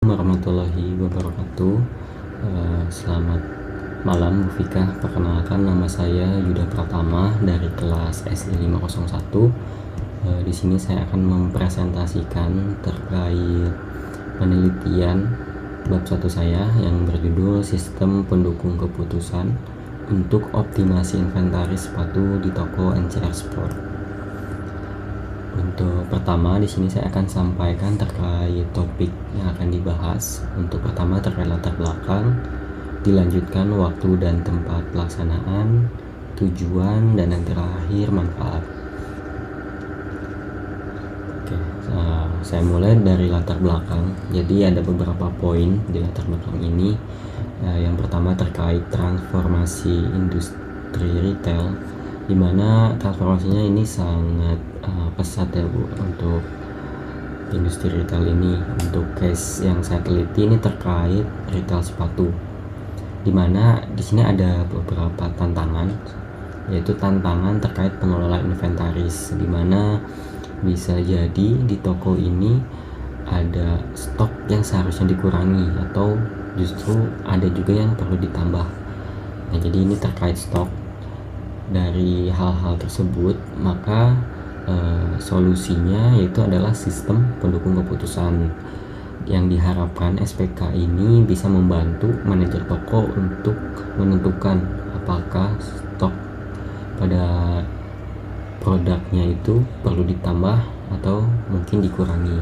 Assalamualaikum warahmatullahi wabarakatuh. Selamat malam Bu Fika. Perkenalkan, nama saya Yuda Pratama dari kelas SI 501. Di sini saya akan mempresentasikan terkait penelitian bab 1 saya yang berjudul Sistem Pendukung Keputusan untuk Optimasi Inventaris Sepatu di Toko NCR Sport. Untuk pertama, di sini saya akan sampaikan terkait topik yang akan dibahas. Untuk pertama terkait latar belakang, dilanjutkan waktu dan tempat pelaksanaan, tujuan, dan yang terakhir manfaat. Oke, saya mulai dari latar belakang. Jadi ada beberapa poin di latar belakang ini. Yang pertama terkait transformasi industri retail, di mana transformasinya ini sangat pesat ya Bu untuk industri retail ini. Untuk case yang saya teliti ini terkait retail sepatu, di mana di sini ada beberapa tantangan, yaitu tantangan terkait pengelolaan inventaris, di mana bisa jadi di toko ini ada stok yang seharusnya dikurangi atau justru ada juga yang perlu ditambah. Nah, jadi ini terkait stok. Dari hal-hal tersebut, maka solusinya yaitu adalah sistem pendukung keputusan yang diharapkan SPK ini bisa membantu manajer toko untuk menentukan apakah stok pada produknya itu perlu ditambah atau mungkin dikurangi.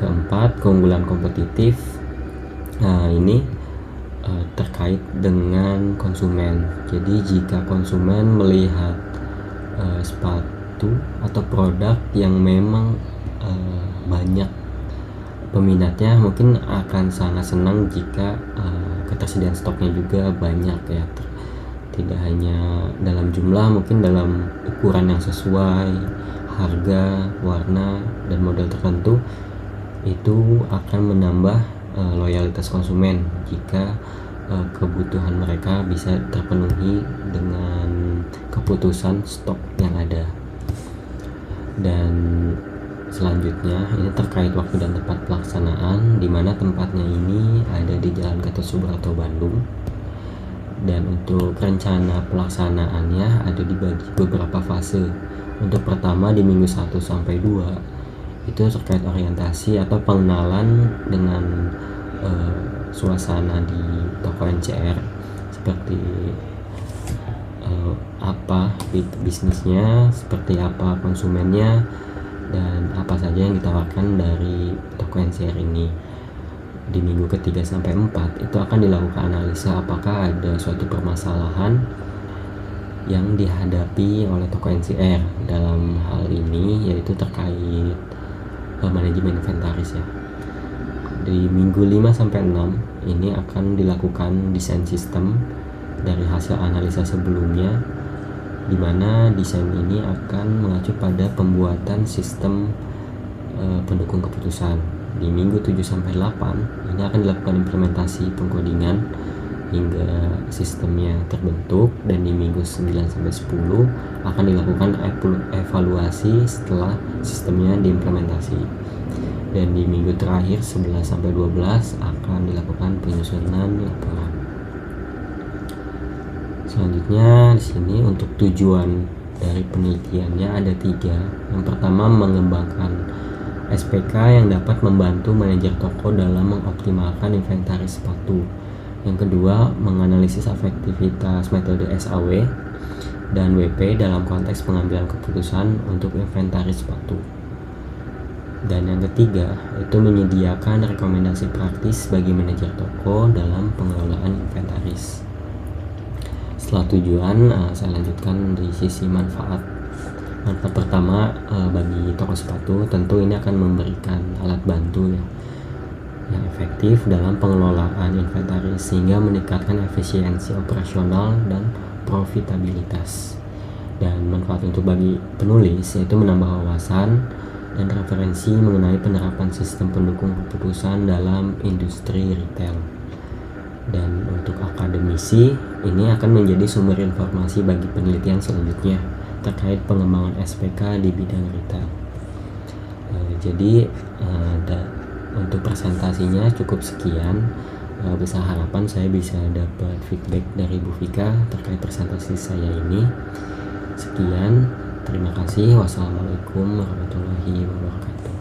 Keempat, keunggulan kompetitif. Ini terkait dengan konsumen. Jadi jika konsumen melihat sepatu atau produk yang memang banyak peminatnya, mungkin akan sangat senang jika ketersediaan stoknya juga banyak ya. Tidak hanya dalam jumlah, mungkin dalam ukuran yang sesuai, harga, warna, dan model tertentu. Itu akan menambah loyalitas konsumen jika kebutuhan mereka bisa terpenuhi dengan keputusan stok yang ada. Dan selanjutnya ini terkait waktu dan tempat pelaksanaan, di mana tempatnya ini ada di Jalan Gatot Subroto, Bandung. Dan untuk rencana pelaksanaannya ada dibagi beberapa fase. Untuk pertama di minggu 1 sampai 2 itu terkait orientasi atau pengenalan dengan suasana di toko NCR, seperti apa bisnisnya, seperti apa konsumennya, dan apa saja yang ditawarkan dari toko NCR ini. Di minggu ketiga sampai 4 itu akan dilakukan analisa apakah ada suatu permasalahan yang dihadapi oleh toko NCR dalam hal ini, yaitu terkait manajemen inventaris ya. Di minggu 5 sampai 6 ini akan dilakukan desain sistem dari hasil analisa sebelumnya, di mana desain ini akan mengacu pada pembuatan sistem pendukung keputusan. Di minggu 7 sampai 8 ini akan dilakukan implementasi pengkodingan hingga sistemnya terbentuk, dan di minggu 9 sampai 10 akan dilakukan evaluasi setelah sistemnya diimplementasi. Dan di minggu terakhir 11 sampai 12 akan dilakukan penyusunan laporan. Selanjutnya di sini untuk tujuan dari penelitiannya ada 3. Yang pertama, mengembangkan SPK yang dapat membantu manajer toko dalam mengoptimalkan inventaris sepatu. Yang kedua, menganalisis efektivitas metode SAW dan WP dalam konteks pengambilan keputusan untuk inventaris sepatu. Dan yang ketiga, itu menyediakan rekomendasi praktis bagi manajer toko dalam pengelolaan inventaris. Setelah tujuan, saya lanjutkan di sisi manfaat. Manfaat pertama, bagi toko sepatu tentu ini akan memberikan alat bantu ya, yang efektif dalam pengelolaan inventaris sehingga meningkatkan efisiensi operasional dan profitabilitas. Dan manfaat untuk bagi penulis yaitu menambah wawasan dan referensi mengenai penerapan sistem pendukung keputusan dalam industri retail. Dan untuk akademisi, ini akan menjadi sumber informasi bagi penelitian selanjutnya terkait pengembangan SPK di bidang retail. Jadi untuk presentasinya cukup sekian. Besar harapan saya bisa dapat feedback dari Bu Vika terkait presentasi saya ini. Sekian, terima kasih. Wassalamualaikum warahmatullahi wabarakatuh.